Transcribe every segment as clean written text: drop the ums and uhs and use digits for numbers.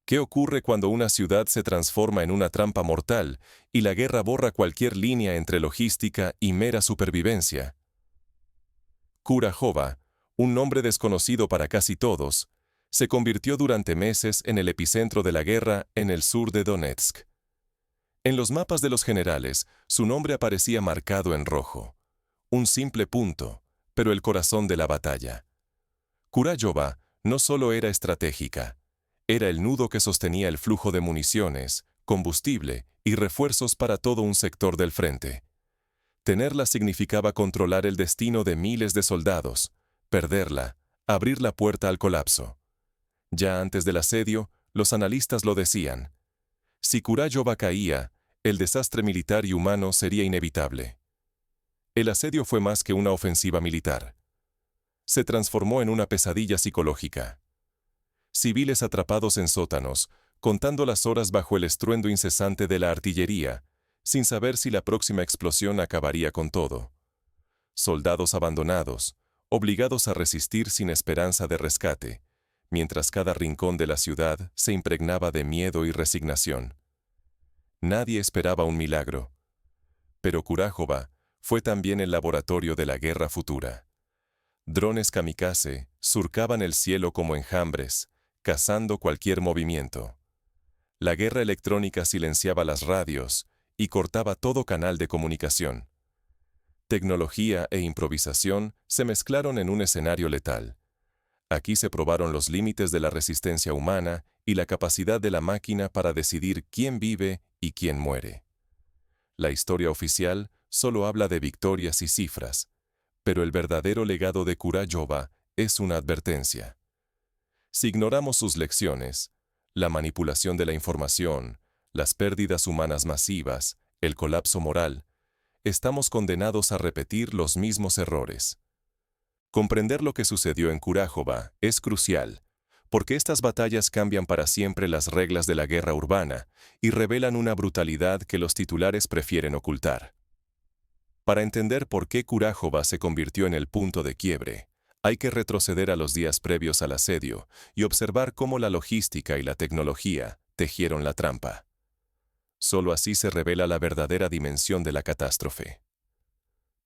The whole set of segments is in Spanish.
¿Qué ocurre cuando una ciudad se transforma en una trampa mortal y la guerra borra cualquier línea entre logística y mera supervivencia? Kurahova, un nombre desconocido para casi todos, se convirtió durante meses en el epicentro de la guerra en el sur de Donetsk. En los mapas de los generales, su nombre aparecía marcado en rojo. Un simple punto, pero el corazón de la batalla. Kurahova no solo era estratégica, era el nudo que sostenía el flujo de municiones, combustible y refuerzos para todo un sector del frente. Tenerla significaba controlar el destino de miles de soldados, perderla, abrir la puerta al colapso. Ya antes del asedio, los analistas lo decían. Si Kurahova caía, el desastre militar y humano sería inevitable. El asedio fue más que una ofensiva militar. Se transformó en una pesadilla psicológica. Civiles atrapados en sótanos, contando las horas bajo el estruendo incesante de la artillería, sin saber si la próxima explosión acabaría con todo. Soldados abandonados, obligados a resistir sin esperanza de rescate, mientras cada rincón de la ciudad se impregnaba de miedo y resignación. Nadie esperaba un milagro. Pero Kurahova fue también el laboratorio de la guerra futura. Drones kamikaze surcaban el cielo como enjambres, cazando cualquier movimiento. La guerra electrónica silenciaba las radios y cortaba todo canal de comunicación. Tecnología e improvisación se mezclaron en un escenario letal. Aquí se probaron los límites de la resistencia humana y la capacidad de la máquina para decidir quién vive y quién muere. La historia oficial solo habla de victorias y cifras, pero el verdadero legado de Kurahova es una advertencia. Si ignoramos sus lecciones, la manipulación de la información, las pérdidas humanas masivas, el colapso moral, estamos condenados a repetir los mismos errores. Comprender lo que sucedió en Kurahova es crucial, porque estas batallas cambian para siempre las reglas de la guerra urbana y revelan una brutalidad que los titulares prefieren ocultar. Para entender por qué Kurahova se convirtió en el punto de quiebre, hay que retroceder a los días previos al asedio y observar cómo la logística y la tecnología tejieron la trampa. Solo así se revela la verdadera dimensión de la catástrofe.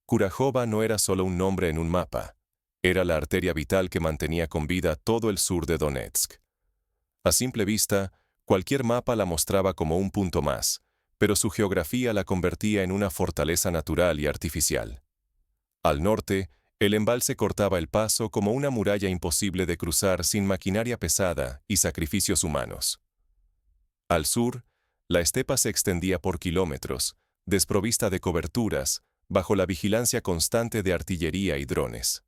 Kurahova no era solo un nombre en un mapa, era la arteria vital que mantenía con vida todo el sur de Donetsk. A simple vista, cualquier mapa la mostraba como un punto más, pero su geografía la convertía en una fortaleza natural y artificial. Al norte, el embalse cortaba el paso como una muralla imposible de cruzar sin maquinaria pesada y sacrificios humanos. Al sur, la estepa se extendía por kilómetros, desprovista de coberturas, bajo la vigilancia constante de artillería y drones.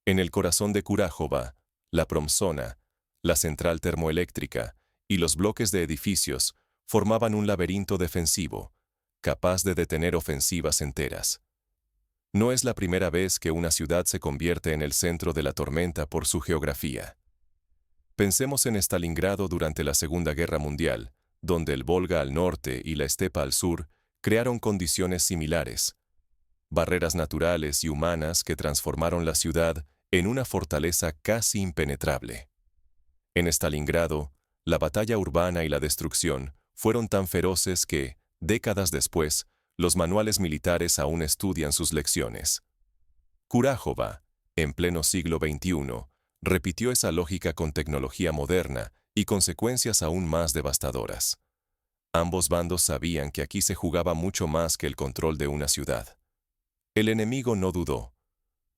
En el corazón de Kurahova, la Promzona, la central termoeléctrica y los bloques de edificios formaban un laberinto defensivo, capaz de detener ofensivas enteras. No es la primera vez que una ciudad se convierte en el centro de la tormenta por su geografía. Pensemos en Stalingrado durante la Segunda Guerra Mundial, donde el Volga al norte y la estepa al sur crearon condiciones similares, barreras naturales y humanas que transformaron la ciudad en una fortaleza casi impenetrable. En Stalingrado, la batalla urbana y la destrucción fueron tan feroces que, décadas después, los manuales militares aún estudian sus lecciones. Kurahova, en pleno siglo XXI, repitió esa lógica con tecnología moderna y consecuencias aún más devastadoras. Ambos bandos sabían que aquí se jugaba mucho más que el control de una ciudad. El enemigo no dudó.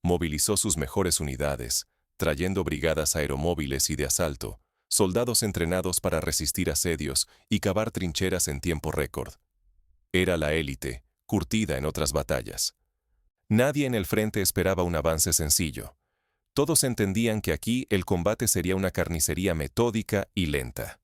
Movilizó sus mejores unidades, trayendo brigadas aeromóviles y de asalto, soldados entrenados para resistir asedios y cavar trincheras en tiempo récord. Era la élite, curtida en otras batallas. Nadie en el frente esperaba un avance sencillo. Todos entendían que aquí el combate sería una carnicería metódica y lenta.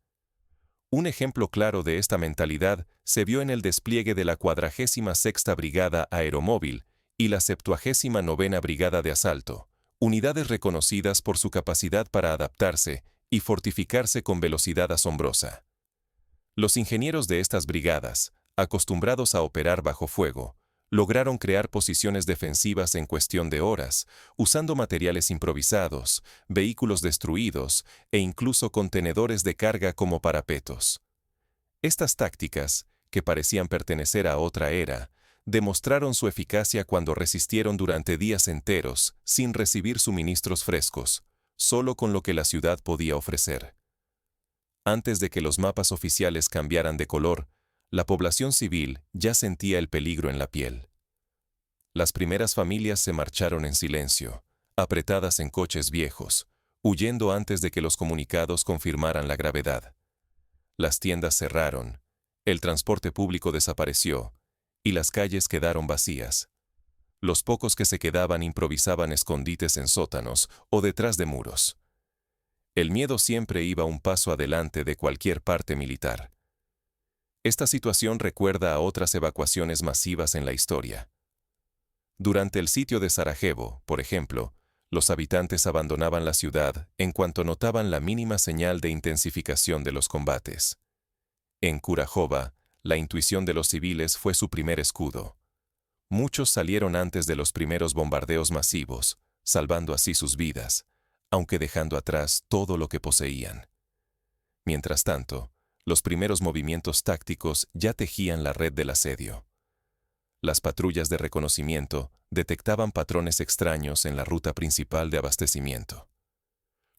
Un ejemplo claro de esta mentalidad se vio en el despliegue de la 46ª Brigada Aeromóvil y la 79ª Brigada de Asalto, unidades reconocidas por su capacidad para adaptarse y fortificarse con velocidad asombrosa. Los ingenieros de estas brigadas, acostumbrados a operar bajo fuego, Lograron crear posiciones defensivas en cuestión de horas, usando materiales improvisados, vehículos destruidos e incluso contenedores de carga como parapetos. Estas tácticas, que parecían pertenecer a otra era, demostraron su eficacia cuando resistieron durante días enteros sin recibir suministros frescos, solo con lo que la ciudad podía ofrecer. Antes de que los mapas oficiales cambiaran de color, la población civil ya sentía el peligro en la piel. Las primeras familias se marcharon en silencio, apretadas en coches viejos, huyendo antes de que los comunicados confirmaran la gravedad. Las tiendas cerraron, el transporte público desapareció, y las calles quedaron vacías. Los pocos que se quedaban improvisaban escondites en sótanos o detrás de muros. El miedo siempre iba un paso adelante de cualquier parte militar. Esta situación recuerda a otras evacuaciones masivas en la historia. Durante el sitio de Sarajevo, por ejemplo, los habitantes abandonaban la ciudad en cuanto notaban la mínima señal de intensificación de los combates. En Kurajova, la intuición de los civiles fue su primer escudo. Muchos salieron antes de los primeros bombardeos masivos, salvando así sus vidas, aunque dejando atrás todo lo que poseían. Mientras tanto, los primeros movimientos tácticos ya tejían la red del asedio. Las patrullas de reconocimiento detectaban patrones extraños en la ruta principal de abastecimiento.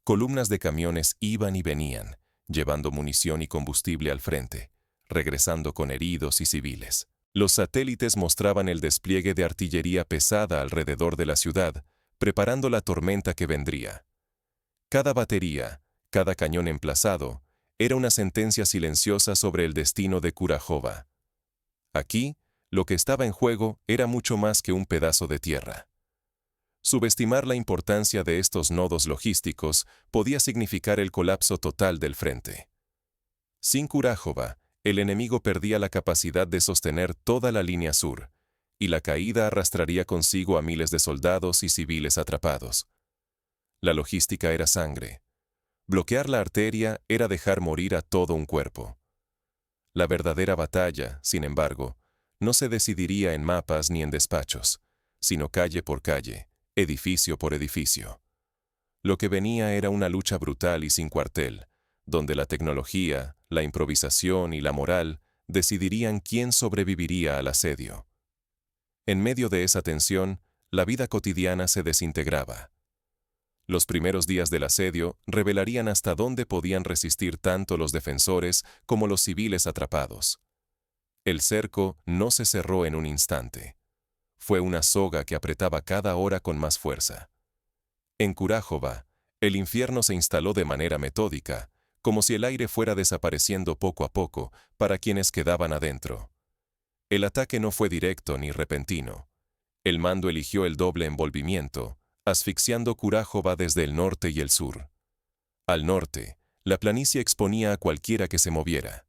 Columnas de camiones iban y venían, llevando munición y combustible al frente, regresando con heridos y civiles. Los satélites mostraban el despliegue de artillería pesada alrededor de la ciudad, preparando la tormenta que vendría. Cada batería, cada cañón emplazado, era una sentencia silenciosa sobre el destino de Kurajova. Aquí, lo que estaba en juego era mucho más que un pedazo de tierra. Subestimar la importancia de estos nodos logísticos podía significar el colapso total del frente. Sin Kurajova, el enemigo perdía la capacidad de sostener toda la línea sur, y la caída arrastraría consigo a miles de soldados y civiles atrapados. La logística era sangre. Bloquear la arteria era dejar morir a todo un cuerpo. La verdadera batalla, sin embargo, no se decidiría en mapas ni en despachos, sino calle por calle, edificio por edificio. Lo que venía era una lucha brutal y sin cuartel, donde la tecnología, la improvisación y la moral decidirían quién sobreviviría al asedio. En medio de esa tensión, la vida cotidiana se desintegraba. Los primeros días del asedio revelarían hasta dónde podían resistir tanto los defensores como los civiles atrapados. El cerco no se cerró en un instante. Fue una soga que apretaba cada hora con más fuerza. En Kurajova, el infierno se instaló de manera metódica, como si el aire fuera desapareciendo poco a poco para quienes quedaban adentro. El ataque no fue directo ni repentino. El mando eligió el doble envolvimiento, asfixiando Kurajova desde el norte y el sur. Al norte, la planicie exponía a cualquiera que se moviera.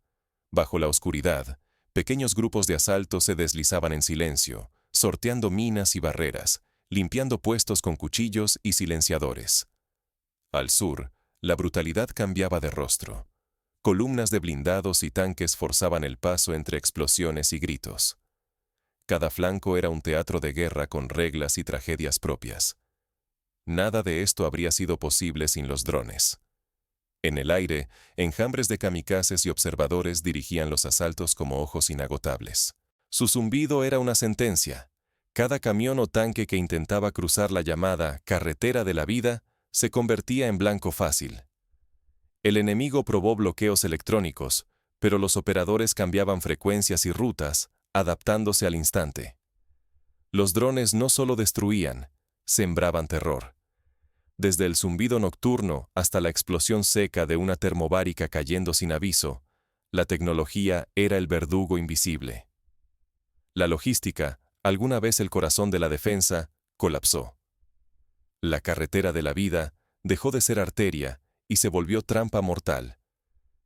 Bajo la oscuridad, pequeños grupos de asalto se deslizaban en silencio, sorteando minas y barreras, limpiando puestos con cuchillos y silenciadores. Al sur, la brutalidad cambiaba de rostro. Columnas de blindados y tanques forzaban el paso entre explosiones y gritos. Cada flanco era un teatro de guerra con reglas y tragedias propias. Nada de esto habría sido posible sin los drones. En el aire, enjambres de kamikazes y observadores dirigían los asaltos como ojos inagotables. Su zumbido era una sentencia. Cada camión o tanque que intentaba cruzar la llamada carretera de la vida se convertía en blanco fácil. El enemigo probó bloqueos electrónicos, pero los operadores cambiaban frecuencias y rutas, adaptándose al instante. Los drones no solo destruían, sembraban terror. Desde el zumbido nocturno hasta la explosión seca de una termobárica cayendo sin aviso, la tecnología era el verdugo invisible. La logística, alguna vez el corazón de la defensa, colapsó. La carretera de la vida dejó de ser arteria y se volvió trampa mortal.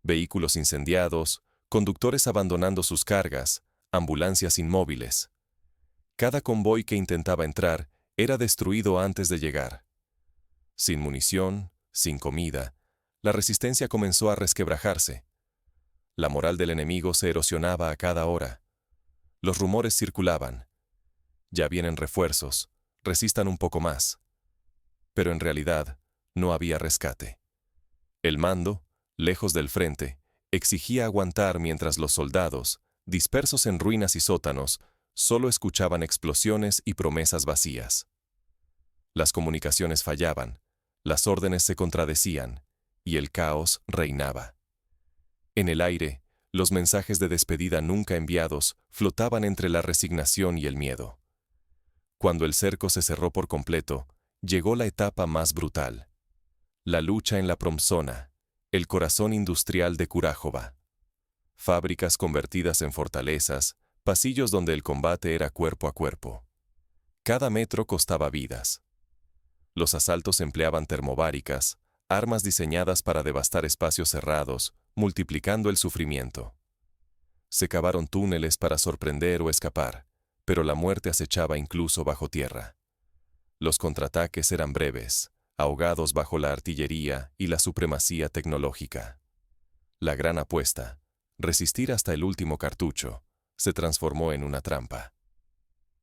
Vehículos incendiados, conductores abandonando sus cargas, ambulancias inmóviles. Cada convoy que intentaba entrar era destruido antes de llegar. Sin munición, sin comida, la resistencia comenzó a resquebrajarse. La moral del enemigo se erosionaba a cada hora. Los rumores circulaban. Ya vienen refuerzos, resistan un poco más. Pero en realidad, no había rescate. El mando, lejos del frente, exigía aguantar mientras los soldados, dispersos en ruinas y sótanos, solo escuchaban explosiones y promesas vacías. Las comunicaciones fallaban, las órdenes se contradecían, y el caos reinaba. En el aire, los mensajes de despedida nunca enviados flotaban entre la resignación y el miedo. Cuando el cerco se cerró por completo, llegó la etapa más brutal. La lucha en la Promzona, el corazón industrial de Kurájova. Fábricas convertidas en fortalezas, pasillos donde el combate era cuerpo a cuerpo. Cada metro costaba vidas. Los asaltos empleaban termobáricas, armas diseñadas para devastar espacios cerrados, multiplicando el sufrimiento. Se cavaron túneles para sorprender o escapar, pero la muerte acechaba incluso bajo tierra. Los contraataques eran breves, ahogados bajo la artillería y la supremacía tecnológica. La gran apuesta, resistir hasta el último cartucho, se transformó en una trampa.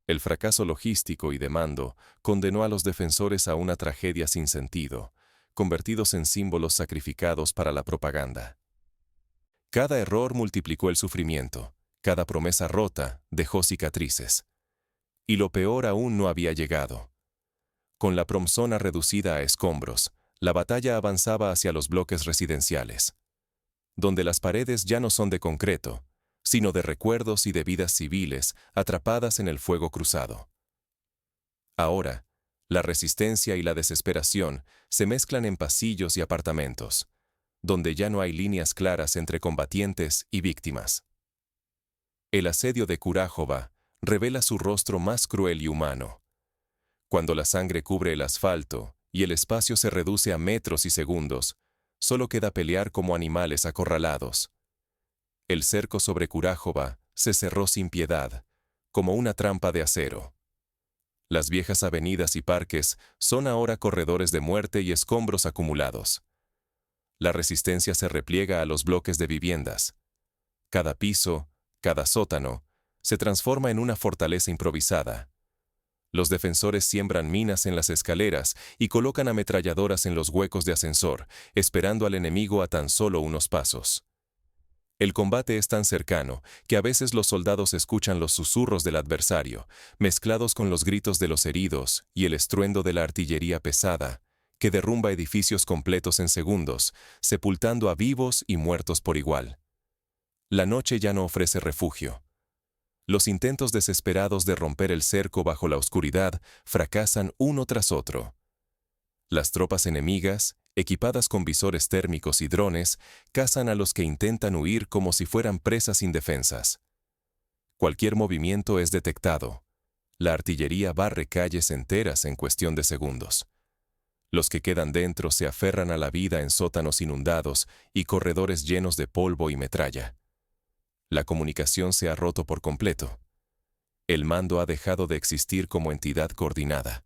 El fracaso logístico y de mando condenó a los defensores a una tragedia sin sentido, convertidos en símbolos sacrificados para la propaganda. Cada error multiplicó el sufrimiento, cada promesa rota dejó cicatrices. Y lo peor aún no había llegado. Con la Promzona reducida a escombros, la batalla avanzaba hacia los bloques residenciales, donde las paredes ya no son de concreto, sino de recuerdos y de vidas civiles atrapadas en el fuego cruzado. Ahora, la resistencia y la desesperación se mezclan en pasillos y apartamentos, donde ya no hay líneas claras entre combatientes y víctimas. El asedio de Kurájova revela su rostro más cruel y humano. Cuando la sangre cubre el asfalto y el espacio se reduce a metros y segundos, solo queda pelear como animales acorralados. El cerco sobre Kurájova se cerró sin piedad, como una trampa de acero. Las viejas avenidas y parques son ahora corredores de muerte y escombros acumulados. La resistencia se repliega a los bloques de viviendas. Cada piso, cada sótano, se transforma en una fortaleza improvisada. Los defensores siembran minas en las escaleras y colocan ametralladoras en los huecos de ascensor, esperando al enemigo a tan solo unos pasos. El combate es tan cercano que a veces los soldados escuchan los susurros del adversario, mezclados con los gritos de los heridos y el estruendo de la artillería pesada, que derrumba edificios completos en segundos, sepultando a vivos y muertos por igual. La noche ya no ofrece refugio. Los intentos desesperados de romper el cerco bajo la oscuridad fracasan uno tras otro. Las tropas enemigas, equipadas con visores térmicos y drones, cazan a los que intentan huir como si fueran presas indefensas. Cualquier movimiento es detectado. La artillería barre calles enteras en cuestión de segundos. Los que quedan dentro se aferran a la vida en sótanos inundados y corredores llenos de polvo y metralla. La comunicación se ha roto por completo. El mando ha dejado de existir como entidad coordinada.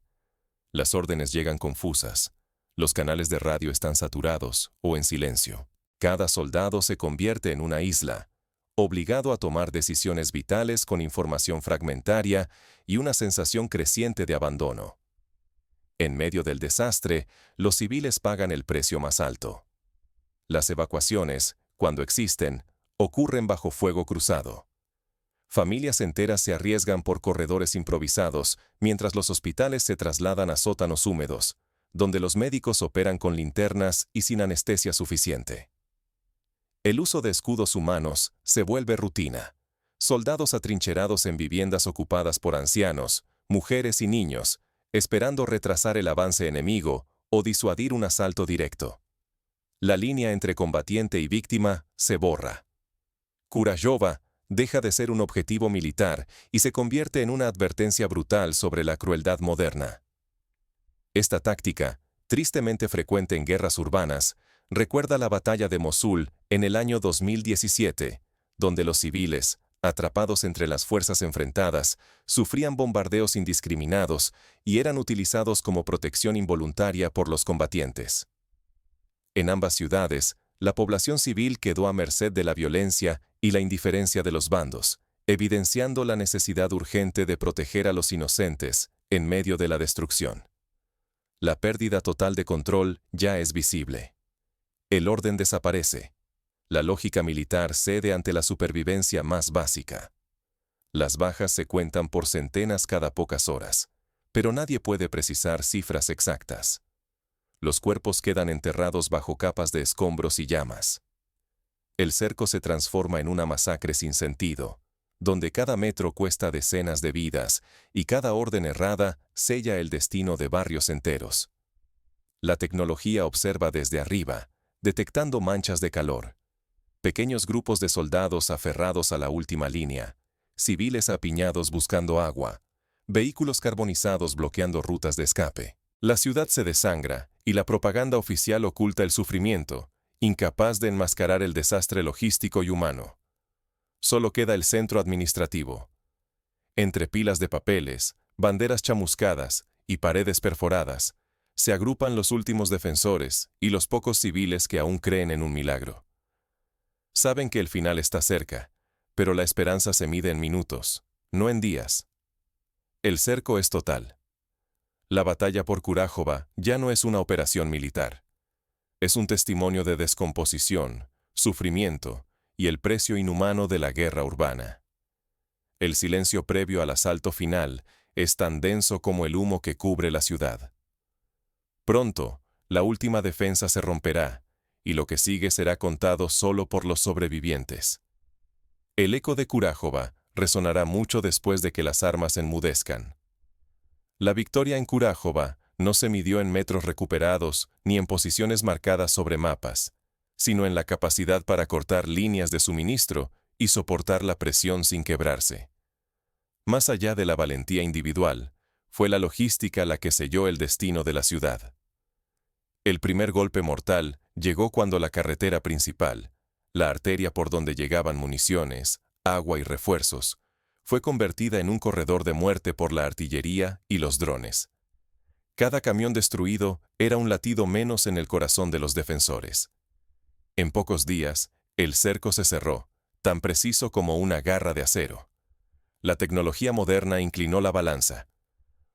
Las órdenes llegan confusas. Los canales de radio están saturados o en silencio. Cada soldado se convierte en una isla, obligado a tomar decisiones vitales con información fragmentaria y una sensación creciente de abandono. En medio del desastre, los civiles pagan el precio más alto. Las evacuaciones, cuando existen, ocurren bajo fuego cruzado. Familias enteras se arriesgan por corredores improvisados, mientras los hospitales se trasladan a sótanos húmedos, donde los médicos operan con linternas y sin anestesia suficiente. El uso de escudos humanos se vuelve rutina. Soldados atrincherados en viviendas ocupadas por ancianos, mujeres y niños, esperando retrasar el avance enemigo o disuadir un asalto directo. La línea entre combatiente y víctima se borra. Kurájova deja de ser un objetivo militar y se convierte en una advertencia brutal sobre la crueldad moderna. Esta táctica, tristemente frecuente en guerras urbanas, recuerda la batalla de Mosul en el año 2017, donde los civiles, atrapados entre las fuerzas enfrentadas, sufrían bombardeos indiscriminados y eran utilizados como protección involuntaria por los combatientes. En ambas ciudades, la población civil quedó a merced de la violencia y la indiferencia de los bandos, evidenciando la necesidad urgente de proteger a los inocentes en medio de la destrucción. La pérdida total de control ya es visible. El orden desaparece. La lógica militar cede ante la supervivencia más básica. Las bajas se cuentan por centenas cada pocas horas, pero nadie puede precisar cifras exactas. Los cuerpos quedan enterrados bajo capas de escombros y llamas. El cerco se transforma en una masacre sin sentido, donde cada metro cuesta decenas de vidas y cada orden errada sella el destino de barrios enteros. La tecnología observa desde arriba, detectando manchas de calor. Pequeños grupos de soldados aferrados a la última línea, civiles apiñados buscando agua, vehículos carbonizados bloqueando rutas de escape. La ciudad se desangra y la propaganda oficial oculta el sufrimiento, incapaz de enmascarar el desastre logístico y humano. Solo queda el centro administrativo. Entre pilas de papeles, banderas chamuscadas y paredes perforadas, se agrupan los últimos defensores y los pocos civiles que aún creen en un milagro. Saben que el final está cerca, pero la esperanza se mide en minutos, no en días. El cerco es total. La batalla por Kurahova ya no es una operación militar. Es un testimonio de descomposición, sufrimiento y el precio inhumano de la guerra urbana. El silencio previo al asalto final es tan denso como el humo que cubre la ciudad. Pronto, la última defensa se romperá, y lo que sigue será contado solo por los sobrevivientes. El eco de Kurahova resonará mucho después de que las armas enmudezcan. La victoria en Kurahova no se midió en metros recuperados ni en posiciones marcadas sobre mapas, sino en la capacidad para cortar líneas de suministro y soportar la presión sin quebrarse. Más allá de la valentía individual, fue la logística la que selló el destino de la ciudad. El primer golpe mortal llegó cuando la carretera principal, la arteria por donde llegaban municiones, agua y refuerzos, fue convertida en un corredor de muerte por la artillería y los drones. Cada camión destruido era un latido menos en el corazón de los defensores. En pocos días, el cerco se cerró, tan preciso como una garra de acero. La tecnología moderna inclinó la balanza.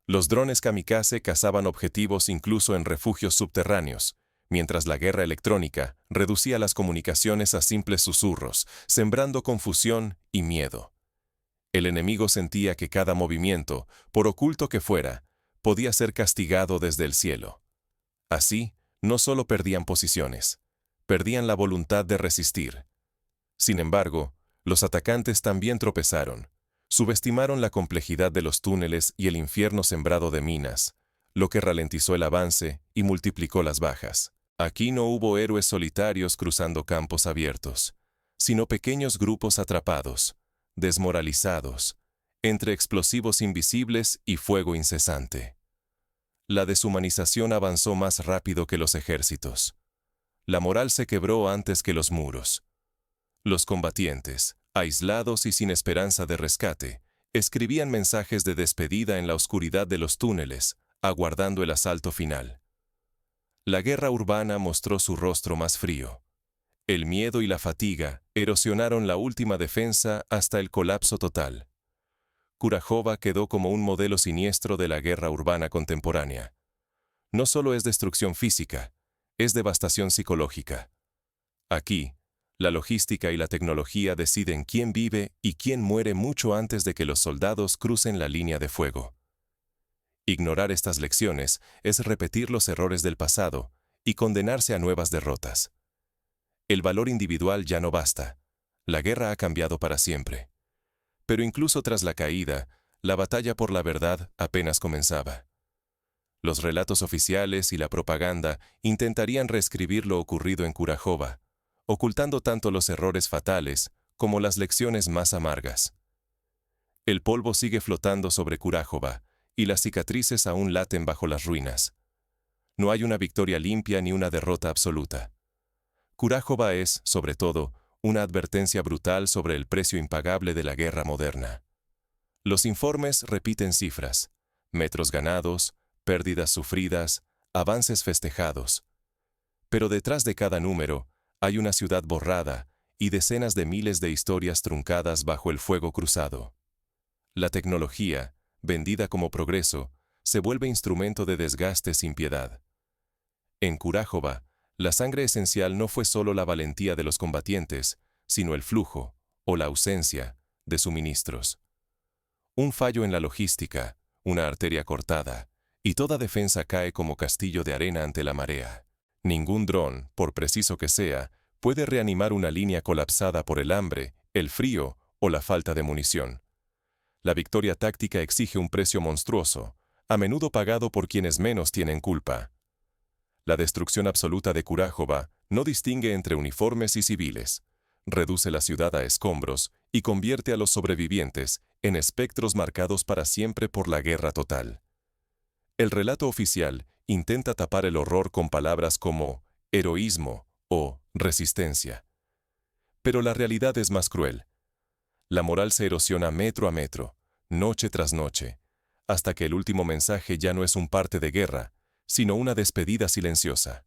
Los drones kamikaze cazaban objetivos incluso en refugios subterráneos, mientras la guerra electrónica reducía las comunicaciones a simples susurros, sembrando confusión y miedo. El enemigo sentía que cada movimiento, por oculto que fuera, podía ser castigado desde el cielo. Así, no solo perdían posiciones, perdían la voluntad de resistir. Sin embargo, los atacantes también tropezaron. Subestimaron la complejidad de los túneles y el infierno sembrado de minas, lo que ralentizó el avance y multiplicó las bajas. Aquí no hubo héroes solitarios cruzando campos abiertos, sino pequeños grupos atrapados, desmoralizados, entre explosivos invisibles y fuego incesante. La deshumanización avanzó más rápido que los ejércitos. La moral se quebró antes que los muros. Los combatientes, aislados y sin esperanza de rescate, escribían mensajes de despedida en la oscuridad de los túneles, aguardando el asalto final. La guerra urbana mostró su rostro más frío. El miedo y la fatiga erosionaron la última defensa hasta el colapso total. Kurahova quedó como un modelo siniestro de la guerra urbana contemporánea. No solo es destrucción física, es devastación psicológica. Aquí, la logística y la tecnología deciden quién vive y quién muere mucho antes de que los soldados crucen la línea de fuego. Ignorar estas lecciones es repetir los errores del pasado y condenarse a nuevas derrotas. El valor individual ya no basta. La guerra ha cambiado para siempre. Pero incluso tras la caída, la batalla por la verdad apenas comenzaba. Los relatos oficiales y la propaganda intentarían reescribir lo ocurrido en Kurahova, ocultando tanto los errores fatales como las lecciones más amargas. El polvo sigue flotando sobre Kurahova y las cicatrices aún laten bajo las ruinas. No hay una victoria limpia ni una derrota absoluta. Kurahova es, sobre todo, una advertencia brutal sobre el precio impagable de la guerra moderna. Los informes repiten cifras, metros ganados, pérdidas sufridas, avances festejados. Pero detrás de cada número hay una ciudad borrada y decenas de miles de historias truncadas bajo el fuego cruzado. La tecnología, vendida como progreso, se vuelve instrumento de desgaste sin piedad. En Kurájova, la sangre esencial no fue solo la valentía de los combatientes, sino el flujo, o la ausencia, de suministros. Un fallo en la logística, una arteria cortada, y toda defensa cae como castillo de arena ante la marea. Ningún dron, por preciso que sea, puede reanimar una línea colapsada por el hambre, el frío o la falta de munición. La victoria táctica exige un precio monstruoso, a menudo pagado por quienes menos tienen culpa. La destrucción absoluta de Kurájova no distingue entre uniformes y civiles, reduce la ciudad a escombros y convierte a los sobrevivientes en espectros marcados para siempre por la guerra total. El relato oficial intenta tapar el horror con palabras como heroísmo o resistencia. Pero la realidad es más cruel. La moral se erosiona metro a metro, noche tras noche, hasta que el último mensaje ya no es un parte de guerra, sino una despedida silenciosa.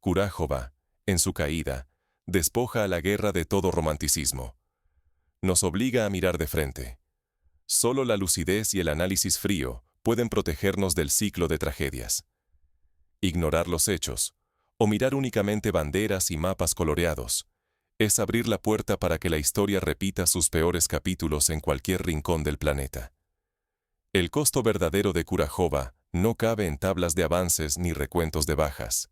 Kurájova, en su caída, despoja a la guerra de todo romanticismo. Nos obliga a mirar de frente. Solo la lucidez y el análisis frío pueden protegernos del ciclo de tragedias. Ignorar los hechos, o mirar únicamente banderas y mapas coloreados, es abrir la puerta para que la historia repita sus peores capítulos en cualquier rincón del planeta. El costo verdadero de Kurájova no cabe en tablas de avances ni recuentos de bajas.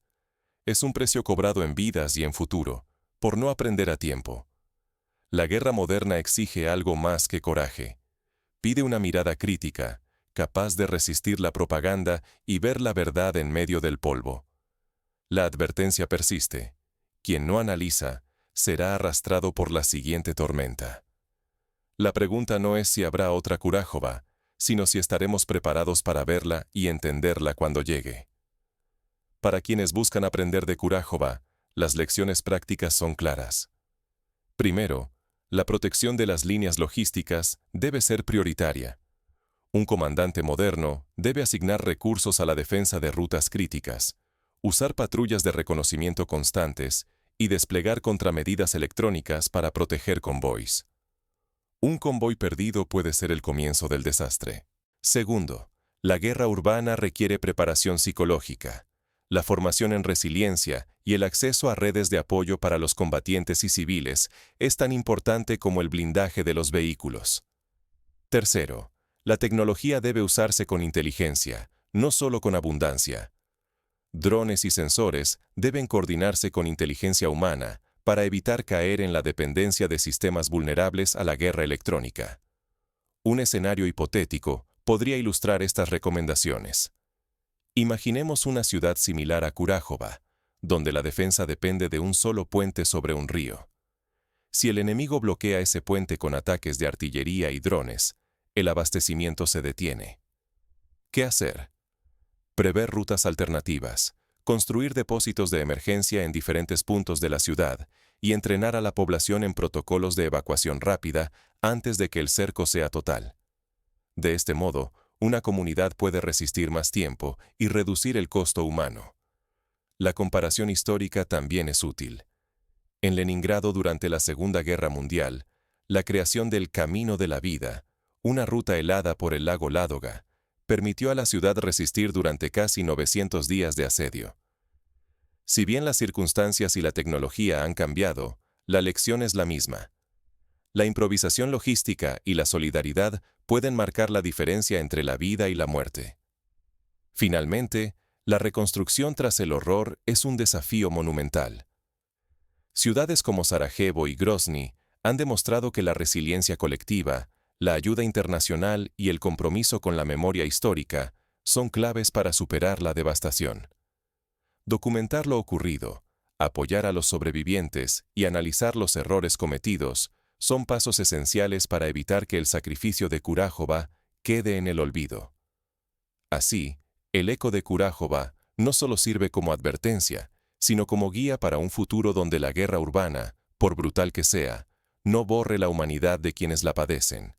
Es un precio cobrado en vidas y en futuro, por no aprender a tiempo. La guerra moderna exige algo más que coraje. Pide una mirada crítica, capaz de resistir la propaganda y ver la verdad en medio del polvo. La advertencia persiste. Quien no analiza, será arrastrado por la siguiente tormenta. La pregunta no es si habrá otra Kurájova, sino si estaremos preparados para verla y entenderla cuando llegue. Para quienes buscan aprender de Kurájova, las lecciones prácticas son claras. Primero, la protección de las líneas logísticas debe ser prioritaria. Un comandante moderno debe asignar recursos a la defensa de rutas críticas, usar patrullas de reconocimiento constantes y desplegar contramedidas electrónicas para proteger convoys. Un convoy perdido puede ser el comienzo del desastre. Segundo, la guerra urbana requiere preparación psicológica, la formación en resiliencia y el acceso a redes de apoyo para los combatientes y civiles es tan importante como el blindaje de los vehículos. Tercero, la tecnología debe usarse con inteligencia, no solo con abundancia. Drones y sensores deben coordinarse con inteligencia humana para evitar caer en la dependencia de sistemas vulnerables a la guerra electrónica. Un escenario hipotético podría ilustrar estas recomendaciones. Imaginemos una ciudad similar a Kurájova, donde la defensa depende de un solo puente sobre un río. Si el enemigo bloquea ese puente con ataques de artillería y drones, el abastecimiento se detiene. ¿Qué hacer? Prever rutas alternativas, construir depósitos de emergencia en diferentes puntos de la ciudad y entrenar a la población en protocolos de evacuación rápida antes de que el cerco sea total. De este modo, una comunidad puede resistir más tiempo y reducir el costo humano. La comparación histórica también es útil. En Leningrado durante la Segunda Guerra Mundial, la creación del Camino de la Vida, una ruta helada por el lago Ládoga, permitió a la ciudad resistir durante casi 900 días de asedio. Si bien las circunstancias y la tecnología han cambiado, la lección es la misma. La improvisación logística y la solidaridad pueden marcar la diferencia entre la vida y la muerte. Finalmente, la reconstrucción tras el horror es un desafío monumental. Ciudades como Sarajevo y Grozny han demostrado que la resiliencia colectiva, la ayuda internacional y el compromiso con la memoria histórica son claves para superar la devastación. Documentar lo ocurrido, apoyar a los sobrevivientes y analizar los errores cometidos son pasos esenciales para evitar que el sacrificio de Kurájova quede en el olvido. Así, el eco de Kurájova no solo sirve como advertencia, sino como guía para un futuro donde la guerra urbana, por brutal que sea, no borre la humanidad de quienes la padecen.